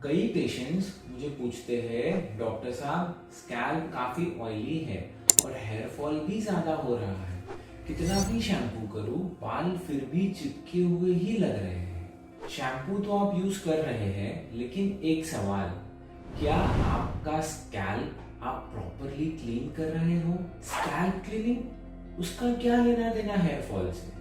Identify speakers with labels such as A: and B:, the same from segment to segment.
A: कई पेशेंट्स मुझे पूछते हैं, डॉक्टर साहब स्कैल्प काफी ऑयली है और हेयर फॉल भी ज्यादा हो रहा है, कितना भी शैम्पू करूं बाल फिर भी चिपके हुए ही लग रहे हैं। शैम्पू तो आप यूज कर रहे हैं, लेकिन एक सवाल, क्या आपका स्कैल्प आप प्रॉपरली क्लीन कर रहे हो? स्कैल्प क्लीनिंग, उसका क्या लेना देना हेयर फॉल से?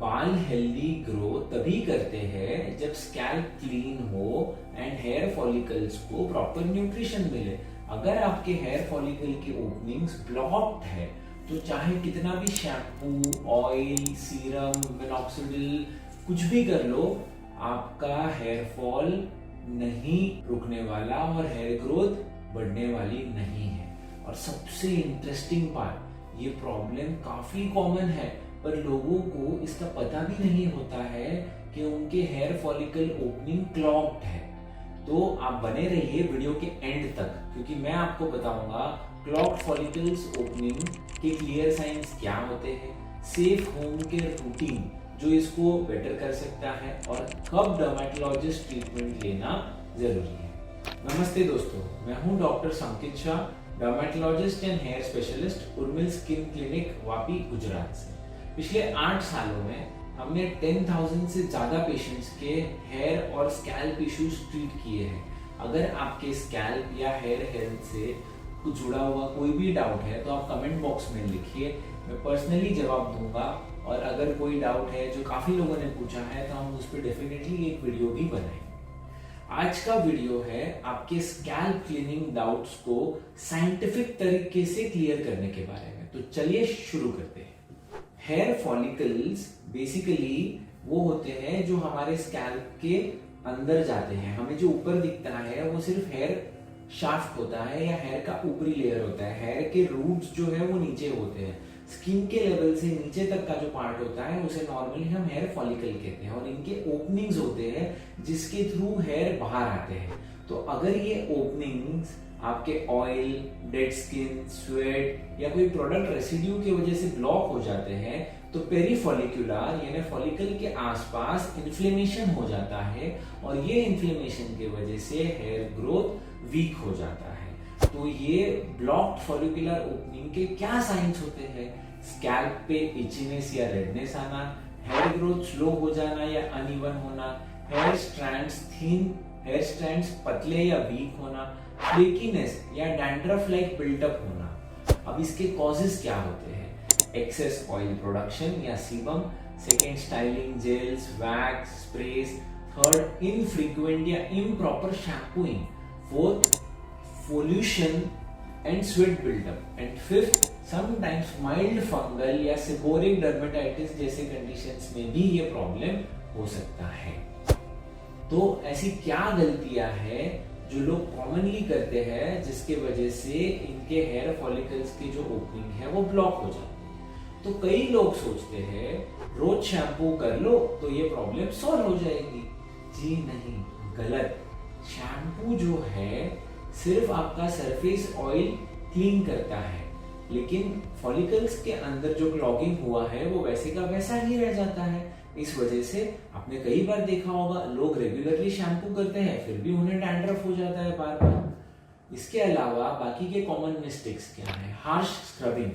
A: बाल हेल्दी ग्रो तभी करते हैं जब स्कैल्प क्लीन हो एंड हेयर फॉलिकल्स को प्रॉपर न्यूट्रिशन मिले। अगर आपके हेयर फॉलिकल की ओपनिंग्स ब्लॉक्ड है तो चाहे कितना भी शैम्पू, ऑयल, सीरम, मिनॉक्सिडिल कुछ भी कर लो, आपका हेयर फॉल नहीं रुकने वाला और हेयर ग्रोथ बढ़ने वाली नहीं है। और सबसे इंटरेस्टिंग पार्ट, ये प्रॉब्लम काफी कॉमन है पर लोगों को इसका पता भी नहीं होता है कि उनके हेयर फॉलिकल ओपनिंग क्लॉग्ड है। तो आप बने रहिए वीडियो के एंड तक, क्योंकि मैं आपको बताऊंगा क्लॉग्ड फॉलिकल्स ओपनिंग के क्लियर साइंस क्या होते हैं, सेफ होम केयर रूटीन जो इसको बेटर कर सकता है और कब डर्मेटोलॉजिस्ट ट्रीटमेंट लेना जरूरी है। नमस्ते दोस्तों, मैं हूं doctor Sankit Shah, dermatologist and hair specialist, Urmil skin clinic, Vapi, Gujarat से। पिछले 8 सालों में हमने 10,000 से ज्यादा पेशेंट्स के हेयर और स्कैल्प इश्यूज ट्रीट किए हैं। अगर आपके स्कैल्प या हेयर हेल्थ से कुछ जुड़ा हुआ कोई भी डाउट है तो आप कमेंट बॉक्स में लिखिए, मैं पर्सनली जवाब दूंगा। और अगर कोई डाउट है जो काफी लोगों ने पूछा है तो हम उस पर डेफिनेटली एक वीडियो भी बनाएंगे। आज का वीडियो है आपके स्कैल्प क्लीनिंग डाउट्स को साइंटिफिक तरीके से क्लियर करने के बारे में। तो चलिए शुरू करते हैं। हेयर फॉलिकल्स बेसिकली वो होते हैं जो हमारे स्कैल्प के अंदर जाते हैं। हमें जो ऊपर दिखता है वो सिर्फ हेयर शाफ्ट होता है या हेयर का ऊपरी लेयर होता है। हेयर के रूट्स जो है वो नीचे होते हैं। स्किन के लेवल से नीचे तक का जो पार्ट होता है उसे नॉर्मली हम हेयर फॉलिकल कहते हैं और इनके ओपनिंग्स होते हैं जिसके थ्रू हेयर बाहर आते हैं। तो अगर ये ओपनिंग्स आपके ऑयल, डेड स्किन, स्वेट या कोई प्रोडक्ट रेसिड्यू की वजह से ब्लॉक हो जाते हैं तो पेरीफॉलिक्युलर यानी फॉलिकल के आसपास इन्फ्लेमेशन हो जाता है और ये इन्फ्लेमेशन की वजह से हेयर ग्रोथ वीक हो जाता है। तो ये ब्लॉक्ड फॉलिकुलर ओपनिंग के क्या साइंस होते हैं? स्कैल्प पे इचीनेस या रेडनेस आना, हेयर ग्रोथ स्लो हो जाना या अनइवन होना, hair strands thin, hair strands पतले या वीक होना, फ्लेकीनेस या डैंड्रफ लाइक बिल्टअप होना। अब इसके कॉजेस क्या होते हैं? एक्सेस ऑयल प्रोडक्शन या sebum, second styling gels, wax, sprays, third infrequent या improper shampooing, fourth pollution and sweat buildup, and fifth sometimes mild fungal या seborrheic dermatitis जैसे कंडीशंस में भी ये प्रॉब्लम हो सकता है। तो ऐसी क्या गलतियां हैं जो लोग कॉमनली करते हैं जिसके वजह से इनके हेयर फॉलिकल्स की जो ओपनिंग है वो ब्लॉक हो जाती है? तो कई लोग सोचते हैं रोज शैम्पू कर लो तो ये प्रॉब्लम सॉल्व हो जाएगी। जी नहीं, गलत। शैम्पू जो है सिर्फ आपका सरफेस ऑयल क्लीन करता है, लेकिन फॉलिकल्स के अंदर जो क्लॉगिंग हुआ है वो वैसे का वैसा ही रह जाता है। इस वजह से आपने कई बार देखा होगा लोग रेगुलरली शैम्पू करते हैं फिर भी उन्हें डैंड्रफ हो जाता है बार बार। इसके अलावा बाकी के कॉमन मिस्टेक्स क्या है? हार्श स्क्रबिंग,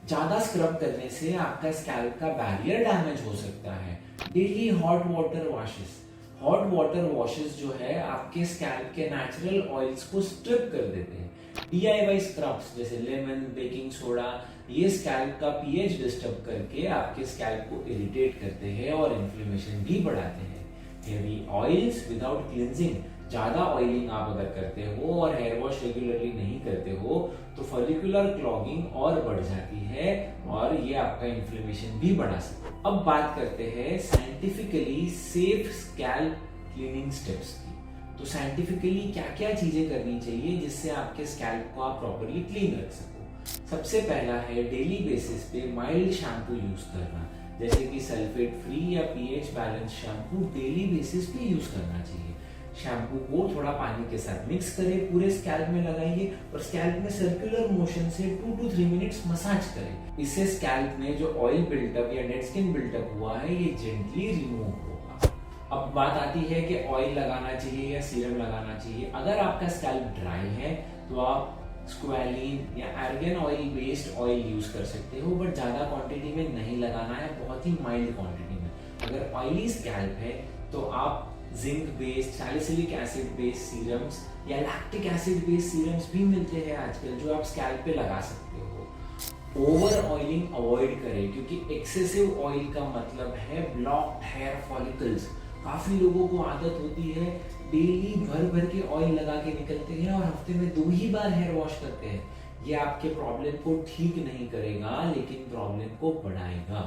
A: ज्यादा स्क्रब करने से आपका स्कैल्प का बैरियर डैमेज हो सकता है। Daily hot water washes, hot water washes जो है आपके स्कैल्प के नेचुरल ऑयल्स को स्ट्रिप कर देते हैं। DIY स्क्रब्स जैसे लेमन, बेकिंग सोडा, ये स्कैल्प का पीएच डिस्टर्ब करके आपके स्कैल्प को इरिटेट करते हैं और इन्फ्लेमेशन भी बढ़ाते हैं। हेवी ऑयल्स विदाउट क्लींजिंग, ज्यादा ऑयलिंग आप अगर करते हो और हेयर वॉश रेगुलरली नहीं करते हो तो फॉलिकुलर क्लॉगिंग और बढ़ जाती है और ये आपका इन्फ्लेमेशन भी बढ़ा सकता है। अब बात करते हैं scientifically safe scalp cleaning steps की। तो साइंटिफिकली क्या क्या चीजें करनी चाहिए जिससे आपके स्कैल्प को आप प्रॉपरली क्लीन रख सको? सबसे पहला है डेली बेसिस पे माइल्ड शैम्पू यूज करना, जैसे कि सल्फेट फ्री या pH balance shampoo daily basis पे यूज करना चाहिए। शैम्पू को थोड़ा पानी के साथ मिक्स करें, पूरे स्कैल्प में लगाइए और स्कैल्प में सर्कुलर मोशन से 2 to 3 मिनट्स मसाज करें। इससे स्कैल्प में जो ऑयल बिल्टअप या डेड स्किन बिल्टअप हुआ है ये जेंटली रिमूव होगा। अब बात आती है कि ऑयल लगाना चाहिए या सीरम लगाना चाहिए। अगर आपका स्कैल्प ड्राई है तो आप स्क्वालिन या argan oil based oil use कर सकते हो, बट ज्यादा क्वांटिटी में नहीं लगाना है, बहुत ही माइल्ड क्वांटिटी में। अगर ऑयली स्कैल्प है तो आप zinc based, salicylic acid based serums या लैक्टिक एसिड बेस्ड सीरम्स भी मिलते हैं आजकल, जो आप स्कैल्प पे लगा सकते हो। ओवर ऑयलिंग अवॉइड करें, क्योंकि एक्सेसिव ऑयल का मतलब है ब्लॉक्ड हेयर फॉलिकल्स। काफी लोगों को आदत होती है डेली भर भर के ऑयल लगा के निकलते हैं और हफ्ते में 2 ही बार हेयर वॉश करते हैं। ये आपके प्रॉब्लम को ठीक नहीं करेगा, लेकिन प्रॉब्लम को बढ़ाएगा।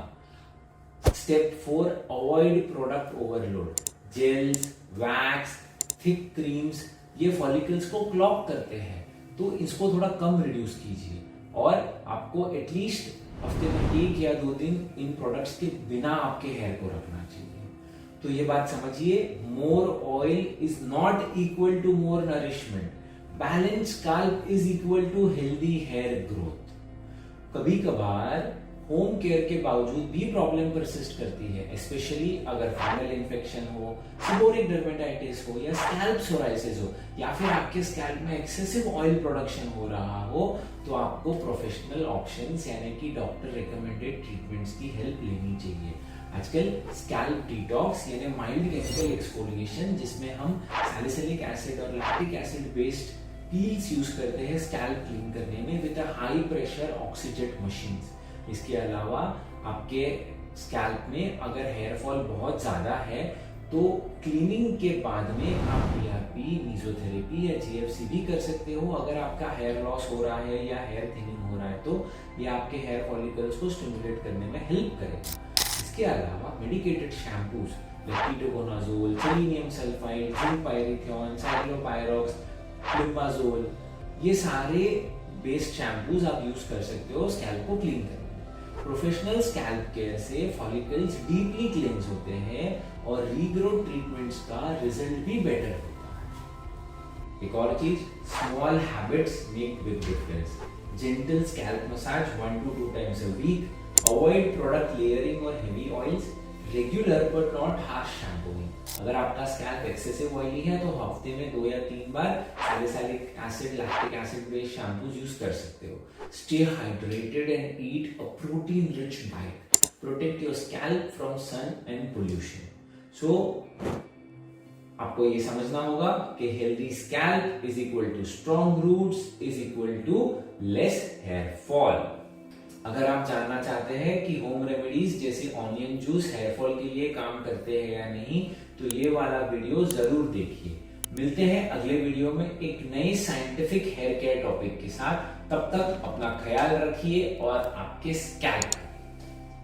A: Step 4, avoid product overload. Gels, wax, thick creams ये फॉलिकल्स को क्लॉग करते हैं, तो इसको थोड़ा कम रिड्यूस कीजिए और आपको एटलीस्ट हफ्ते में 1 या 2 दिन इन प्रोडक्ट्स के बिना आपके हेयर को रखना चाहिए। तो ये बात समझिए, more oil is not equal to more nourishment. Balance scalp is equal to healthy hair growth. कभी कभार होम केयर के बावजूद भी प्रॉब्लम परसिस्ट करती है, स्पेशली अगर फंगल इन्फेक्शन हो, सीबोरिक डर्मेटाइटिस हो या स्कैल्प सोराइसिस हो, या फिर आपके स्कैल्प में एक्सेसिव ऑयल प्रोडक्शन हो रहा हो, तो आपको प्रोफेशनल ऑप्शंस यानी कि डॉक्टर रिकमेंडेड ट्रीटमेंट्स की हेल्प लेनी चाहिए। आजकल स्कैल्प डिटॉक्स यानी माइल्ड केमिकल एक्सफोलिएशन, जिसमें हम सैलिसिलिक एसिड और lactic acid based peels use करते हैं स्कैल्प क्लीन करने में with a high pressure oxyjet machines. इसके अलावा आपके स्कैल्प में अगर हेयर फॉल बहुत ज्यादा है तो क्लीनिंग के बाद में आप PRP, मीजोथेरेपी या GFC भी कर सकते हो। अगर आपका हेयर लॉस हो रहा है या हेयर थिनिंग हो रहा है तो ये आपके हेयर फॉलिकल्स को स्टिमुलेट करने में हेल्प करेगा। इसके अलावा medicated shampoos ketoconazole, selenium sulphide, zinc pyrithione, ciclopirox, फ्लुमाजोल, ये सारे बेस्ड शैम्पूज आप यूज कर सकते हो स्कैल्प को क्लीन करने में। प्रोफेशनल स्कैल्प केयर से फॉलिकल्स डीपली क्लींस होते हैं और रीग्रोथ ट्रीटमेंट्स का रिजल्ट भी बेटर होता है। एक और चीज, small habits make big difference. Gentle scalp massage 1 to 2 times a week, avoid product layering और heavy oils, regular but not harsh shampooing. अगर आपका स्कैल्प एक्सेसिव ऑयली है तो हफ्ते में 2 या 3 बार salicylic acid, lactic acid based shampoos use कर सकते हो। Stay hydrated and eat a protein rich diet. Protect your scalp from sun and pollution. So आपको ये समझना होगा कि healthy scalp is equal to strong roots is equal to less hair fall. अगर आप जानना चाहते हैं कि होम रेमेडीज जैसे ऑनियन जूस हेयर फॉल के लिए काम करते हैं या नहीं, तो ये वाला वीडियो जरूर देखिए। मिलते हैं अगले वीडियो में एक नए साइंटिफिक हेयर केयर टॉपिक के साथ। तब तक अपना ख्याल रखिए और आपके स्कैल्प